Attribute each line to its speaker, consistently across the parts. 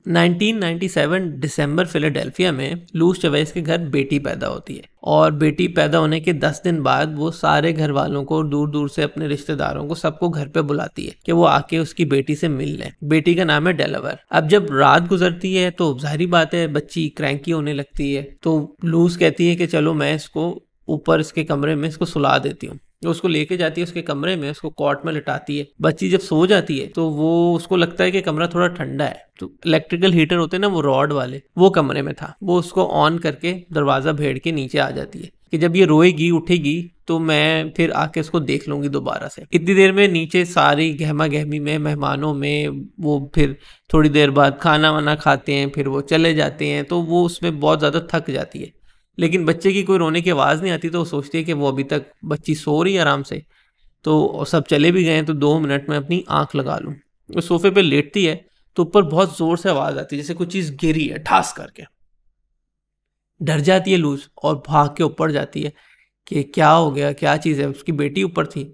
Speaker 1: 1997 दिसंबर Philadelphia में loose चवेज के घर बेटी पैदा होती है और बेटी पैदा होने के 10 दिन बाद वो सारे घर वालों को, दूर दूर से अपने रिश्तेदारों को, सबको घर पे बुलाती है कि वो आके उसकी बेटी से मिल लें। बेटी का नाम है डेलावेयर। अब जब रात गुजरती है तो जाहिर बात है बच्ची क्रैंकी होने लगती है, तो लूस कहती है कि चलो मैं इसको ऊपर इसके कमरे में इसको सुला देती हूँ। उसको लेके जाती है उसके कमरे में, उसको कॉट में लिटाती है। बच्ची जब सो जाती है तो वो उसको लगता है कि कमरा थोड़ा ठंडा है, तो इलेक्ट्रिकल हीटर होते हैं ना वो रॉड वाले, वो कमरे में था। वो उसको ऑन करके दरवाज़ा भेड़ के नीचे आ जाती है कि जब ये रोएगी उठेगी तो मैं फिर आके उसको देख लूंगी दोबारा से। इतनी देर में नीचे सारी गहमा गहमी में, मेहमानों में, वो फिर थोड़ी देर बाद खाना वाना खाते हैं, फिर वो चले जाते हैं, तो वो उसमें बहुत ज़्यादा थक जाती है। लेकिन बच्चे की कोई रोने की आवाज़ नहीं आती, तो वो सोचती है कि वो अभी तक बच्ची सो रही है आराम से, तो सब चले भी गए हैं तो 2 मिनट में अपनी आंख लगा लूँ। वो सोफे पे लेटती है तो ऊपर बहुत ज़ोर से आवाज़ आती है, जैसे कुछ चीज़ गिरी है ठास करके। डर जाती है लूज और भाग के ऊपर जाती है कि क्या हो गया, क्या चीज़ है। उसकी बेटी ऊपर थी,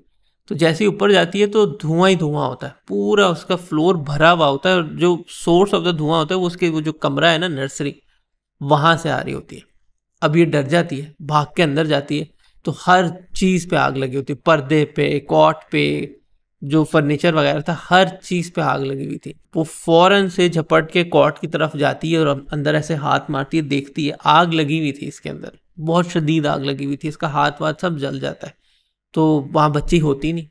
Speaker 1: तो जैसे ही ऊपर जाती है तो धुआं ही धुआं होता है, पूरा उसका फ्लोर भरा हुआ होता है, और जो सोर्स ऑफ द धुआं होता है वो उसके वो जो कमरा है ना, नर्सरी, वहाँ से आ रही होती है। अब ये डर जाती है, भाग के अंदर जाती है, तो हर चीज़ पे आग लगी होती है, पर्दे पे, कॉट पे, जो फर्नीचर वगैरह था, हर चीज़ पे आग लगी हुई थी। वो फौरन से झपट के कॉट की तरफ जाती है और अंदर ऐसे हाथ मारती है, देखती है आग लगी हुई थी इसके अंदर, बहुत शदीद आग लगी हुई थी, इसका हाथ वाथ सब जल जाता है। तो वहाँ बच्ची होती नहीं।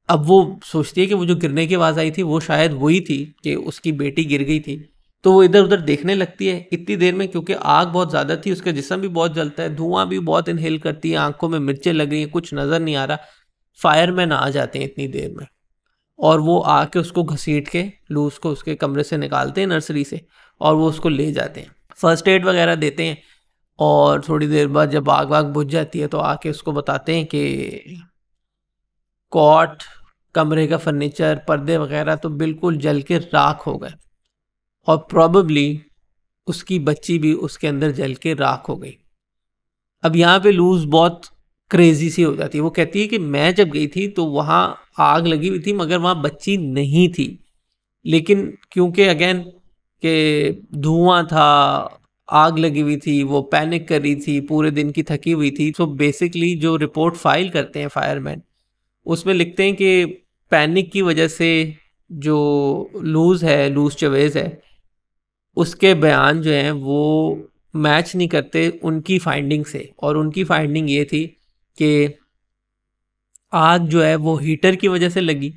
Speaker 1: अब वो सोचती है कि वो जो गिरने की आवाज़ आई थी वो शायद वही थी कि उसकी बेटी गिर गई थी। तो वो इधर उधर देखने लगती है। इतनी देर में क्योंकि आग बहुत ज़्यादा थी, उसका जिस्म भी बहुत जलता है, धुआं भी बहुत इनहेल करती है, आंखों में मिर्चें लग रही हैं, कुछ नज़र नहीं आ रहा। फायरमैन आ जाते हैं इतनी देर में, और वो आके उसको घसीट के लूज को उसके कमरे से निकालते हैं, नर्सरी से, और वो उसको ले जाते हैं, फर्स्ट एड वगैरह देते हैं। और थोड़ी देर बाद जब आग वाग बुझ जाती है तो आके उसको बताते हैं कि कॉट, कमरे का फर्नीचर, पर्दे वगैरह तो बिल्कुल जल के राख हो गए, और प्रॉबेबली उसकी बच्ची भी उसके अंदर जल के राख हो गई। अब यहाँ पे लूज बहुत क्रेजी सी हो जाती है। वो कहती है कि मैं जब गई थी तो वहाँ आग लगी हुई थी मगर वहाँ बच्ची नहीं थी, लेकिन क्योंकि अगेन के धुआं था, आग लगी हुई थी, वो पैनिक कर रही थी, पूरे दिन की थकी हुई थी। तो बेसिकली जो रिपोर्ट फाइल करते हैं फायरमैन, उसमें लिखते हैं कि पैनिक की वजह से जो लूज चवेज है, उसके बयान जो हैं वो मैच नहीं करते उनकी फाइंडिंग से। और उनकी फाइंडिंग ये थी कि आग जो है वो हीटर की वजह से लगी,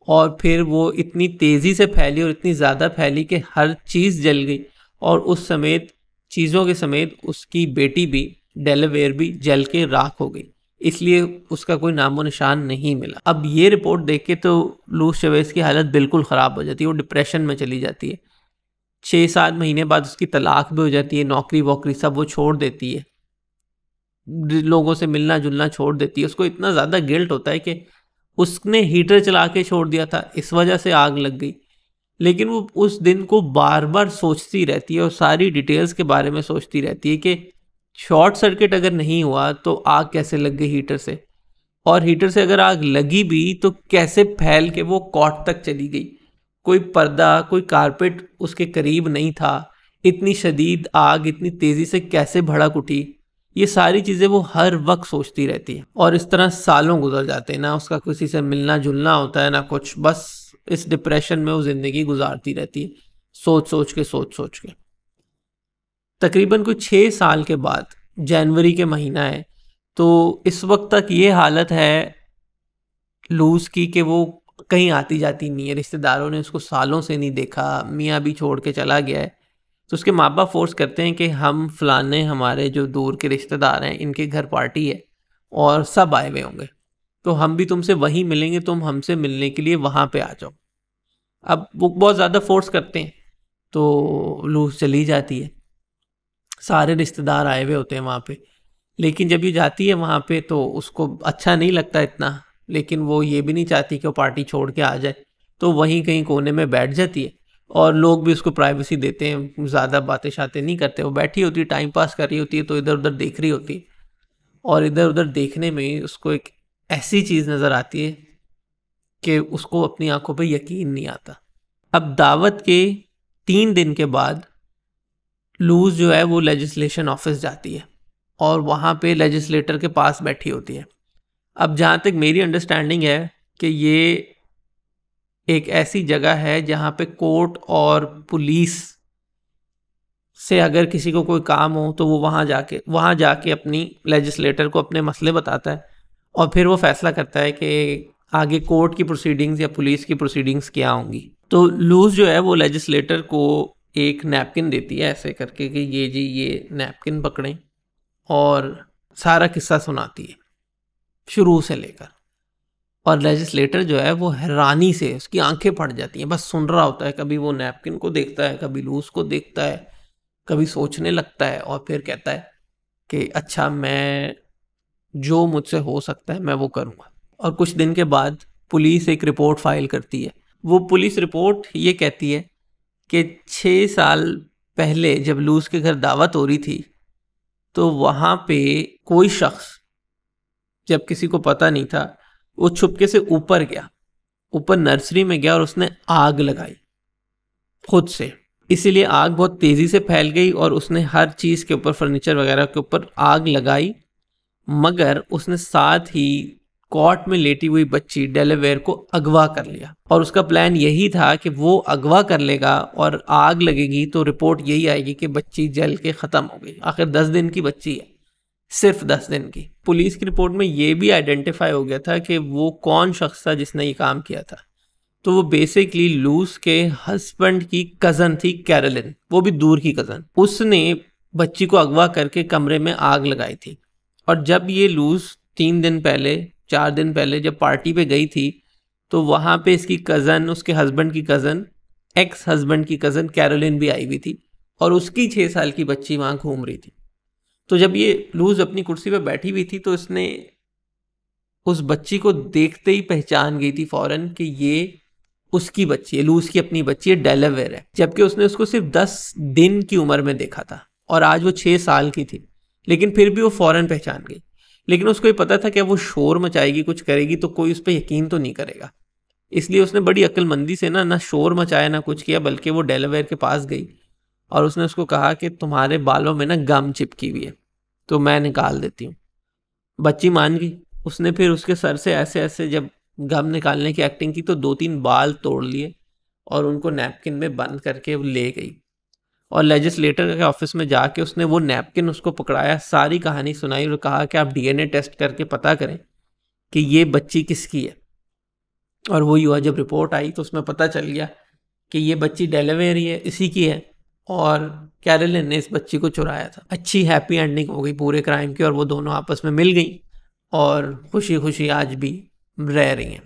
Speaker 1: और फिर वो इतनी तेज़ी से फैली और इतनी ज़्यादा फैली कि हर चीज़ जल गई, और उस समेत, चीज़ों के समेत, उसकी बेटी भी, डेलावेयर भी जल के राख हो गई। इसलिए उसका कोई नामो निशान नहीं मिला। अब ये रिपोर्ट देख के तो लूस चवेज की हालत बिल्कुल ख़राब हो जाती है, वो डिप्रेशन में चली जाती है। 6-7 महीने बाद उसकी तलाक भी हो जाती है, नौकरी वोकरी सब वो छोड़ देती है, लोगों से मिलना जुलना छोड़ देती है। उसको इतना ज़्यादा गिल्ट होता है कि उसने हीटर चला के छोड़ दिया था, इस वजह से आग लग गई। लेकिन वो उस दिन को बार बार सोचती रहती है और सारी डिटेल्स के बारे में सोचती रहती है कि शॉर्ट सर्किट अगर नहीं हुआ तो आग कैसे लग गई हीटर से, और हीटर से अगर आग लगी भी तो कैसे फैल के वो कॉट तक चली गई। कोई पर्दा, कोई कारपेट उसके करीब नहीं था, इतनी शदीद आग इतनी तेज़ी से कैसे भड़क उठी, ये सारी चीज़ें वो हर वक्त सोचती रहती है। और इस तरह सालों गुजर जाते हैं, ना उसका किसी से मिलना जुलना होता है ना कुछ, बस इस डिप्रेशन में वो ज़िंदगी गुजारती रहती है, सोच सोच के। तकरीबन कोई 6 साल के बाद, जनवरी के महीना है, तो इस वक्त तक ये हालत है लूज की कि वो कहीं आती जाती नहीं है, रिश्तेदारों ने उसको सालों से नहीं देखा, मियाँ भी छोड़ के चला गया है। तो उसके माँ बाप फोर्स करते हैं कि हम फलाने, हमारे जो दूर के रिश्तेदार हैं, इनके घर पार्टी है और सब आए हुए होंगे, तो हम भी तुमसे वहीं मिलेंगे, तुम हमसे मिलने के लिए वहाँ पे आ जाओ। अब वो बहुत ज़्यादा फोर्स करते हैं तो लूज चली जाती है, सारे रिश्तेदार आए हुए होते हैं वहाँ पे। लेकिन जब ये जाती है वहाँ पे तो उसको अच्छा नहीं लगता इतना, लेकिन वो ये भी नहीं चाहती कि वो पार्टी छोड़ के आ जाए, तो वहीं कहीं कोने में बैठ जाती है। और लोग भी उसको प्राइवेसी देते हैं, ज़्यादा बातें शातें नहीं करते, वो बैठी होती है, टाइम पास कर रही होती है, तो इधर उधर देख रही होती है। और इधर उधर देखने में उसको एक ऐसी चीज़ नज़र आती है कि उसको अपनी आंखों पे यकीन नहीं आता। अब दावत के 3 दिन के बाद लूज जो है वो लेजिस्लेशन ऑफिस जाती है और वहाँ पे लेजिस्लेटर के पास बैठी होती है। अब जहाँ तक मेरी अंडरस्टैंडिंग है कि ये एक ऐसी जगह है जहाँ पे कोर्ट और पुलिस से अगर किसी को कोई काम हो तो वो वहाँ जाके अपनी लेजिस्लेटर को अपने मसले बताता है और फिर वो फैसला करता है कि आगे कोर्ट की प्रोसीडिंग्स या पुलिस की प्रोसीडिंग्स क्या होंगी। तो लूज जो है वो लेजिस्लेटर को एक नैपकिन देती है ऐसे करके कि ये जी ये नैपकिन पकड़ें, और सारा किस्सा सुनाती है शुरू से लेकर। और लेजिस्लेटर जो है वो हैरानी से उसकी आंखें फट जाती हैं, बस सुन रहा होता है। कभी वो नैपकिन को देखता है, कभी लूज को देखता है, कभी सोचने लगता है और फिर कहता है कि अच्छा मैं जो मुझसे हो सकता है मैं वो करूँगा। और कुछ दिन के बाद पुलिस एक रिपोर्ट फाइल करती है। वो पुलिस रिपोर्ट ये कहती है कि 6 साल पहले जब लूज के घर दावत हो रही थी तो वहाँ पे कोई शख्स, जब किसी को पता नहीं था, वो छुपके से ऊपर गया, ऊपर नर्सरी में गया और उसने आग लगाई खुद से। इसीलिए आग बहुत तेज़ी से फैल गई और उसने हर चीज़ के ऊपर, फर्नीचर वगैरह के ऊपर आग लगाई, मगर उसने साथ ही कोर्ट में लेटी हुई बच्ची डेलावेयर को अगवा कर लिया। और उसका प्लान यही था कि वो अगवा कर लेगा और आग लगेगी तो रिपोर्ट यही आएगी कि बच्ची जल के ख़त्म हो गई। आखिर 10 दिन की बच्ची है, सिर्फ 10 दिन की। पुलिस की रिपोर्ट में ये भी आइडेंटिफाई हो गया था कि वो कौन शख्स था जिसने ये काम किया था। तो वो बेसिकली लूज के हस्बैंड की कज़न थी कैरोलिन, वो भी दूर की कज़न। उसने बच्ची को अगवा करके कमरे में आग लगाई थी। और जब ये लूज 4 दिन पहले जब पार्टी पे गई थी तो वहाँ पे इसकी कज़न, उसके हस्बैंड की कज़न, एक्स हस्बैंड की कज़न कैरोलिन भी आई हुई थी और उसकी 6 साल की बच्ची वहाँ घूम रही थी। तो जब ये लूज अपनी कुर्सी पे बैठी हुई थी तो इसने उस बच्ची को देखते ही पहचान गई थी फौरन कि ये उसकी बच्ची है, लूज की अपनी बच्ची है, डेलावेयर है। जबकि उसने उसको सिर्फ 10 दिन की उम्र में देखा था और आज वो 6 साल की थी, लेकिन फिर भी वो फौरन पहचान गई। लेकिन उसको ये पता था कि वो शोर मचाएगी, कुछ करेगी तो कोई उस पर यकीन तो नहीं करेगा। इसलिए उसने बड़ी अक्लमंदी से ना शोर मचाया ना कुछ किया, बल्कि वो डेलावेयर के पास गई और उसने उसको कहा कि तुम्हारे बालों में ना गम चिपकी हुई है तो मैं निकाल देती हूँ। बच्ची मान गई। उसने फिर उसके सर से ऐसे ऐसे जब गम निकालने की एक्टिंग की तो 2-3 बाल तोड़ लिए और उनको नैपकिन में बंद करके ले गई। और लेजिस्लेटर के ऑफिस में जाके उसने वो नैपकिन उसको पकड़ाया, सारी कहानी सुनाई और कहा कि आप डीएनए टेस्ट करके पता करें कि ये बच्ची किसकी है। और वही हुआ, जब रिपोर्ट आई तो उसमें पता चल गया कि ये बच्ची डेलावेयर ही है, इसी की है और कैरोलिन ने इस बच्ची को चुराया था। अच्छी हैप्पी एंडिंग हो गई पूरे क्राइम की और वो दोनों आपस में मिल गई और खुशी खुशी आज भी रह रही हैं।